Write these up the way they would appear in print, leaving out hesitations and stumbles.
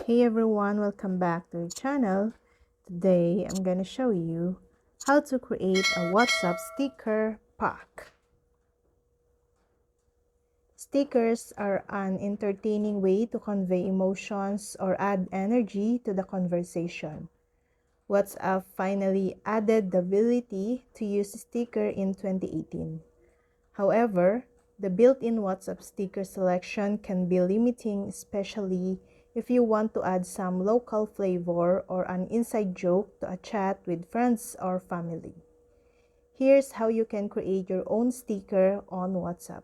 Hey everyone, welcome back to the channel. Today I'm gonna show you how to create a WhatsApp sticker pack. Stickers are an entertaining way to convey emotions or add energy to the conversation. WhatsApp finally added the ability to use sticker in 2018. However, the built-in WhatsApp sticker selection can be limiting, especially if you want to add some local flavor or an inside joke to a chat with friends or family. Here's how you can create your own sticker on WhatsApp.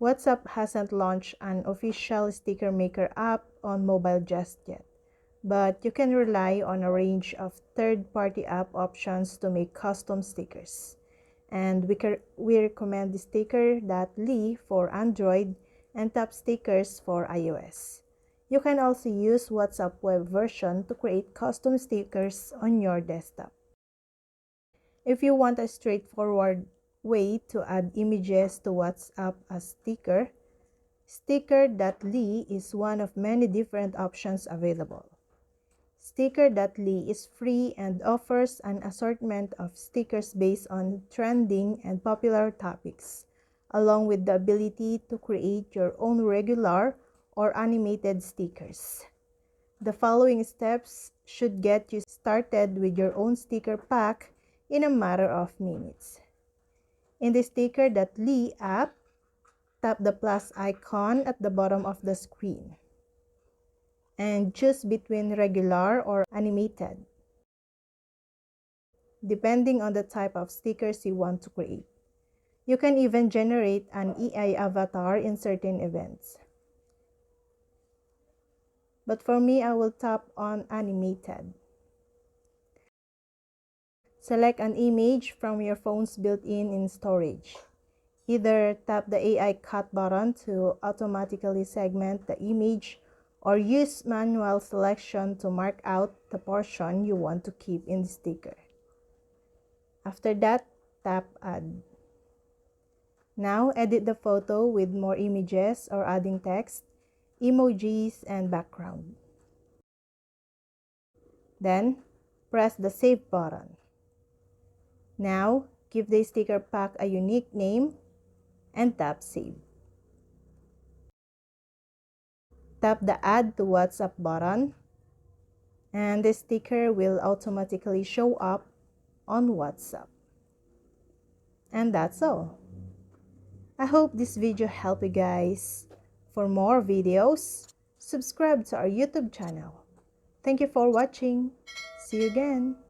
WhatsApp hasn't launched an official sticker maker app on mobile just yet, but you can rely on a range of third-party app options to make custom stickers. And we recommend Sticker.ly for Android and Tapstickers for iOS. You can also use WhatsApp web version to create custom stickers on your desktop. If you want a straightforward way to add images to WhatsApp as sticker, Sticker.ly is one of many different options available. Sticker.ly is free and offers an assortment of stickers based on trending and popular topics, along with the ability to create your own regular or animated stickers. The following steps should get you started with your own sticker pack in a matter of minutes. In the Sticker.ly app, tap the plus icon at the bottom of the screen and choose between regular or animated, depending on the type of stickers you want to create. You can even generate an AI avatar in certain events. But for me, I will tap on animated. Select an image from your phone's built-in storage. Either tap the AI cut button to automatically segment the image or use manual selection to mark out the portion you want to keep in the sticker. After that, tap Add. Now, edit the photo with more images or adding text, emojis, and background. Then, press the Save button. Now, give the sticker pack a unique name and tap Save. Tap the Add to WhatsApp button, and the sticker will automatically show up on WhatsApp. And that's all. I hope this video helped you guys. For more videos, subscribe to our YouTube channel. Thank you for watching. See you again.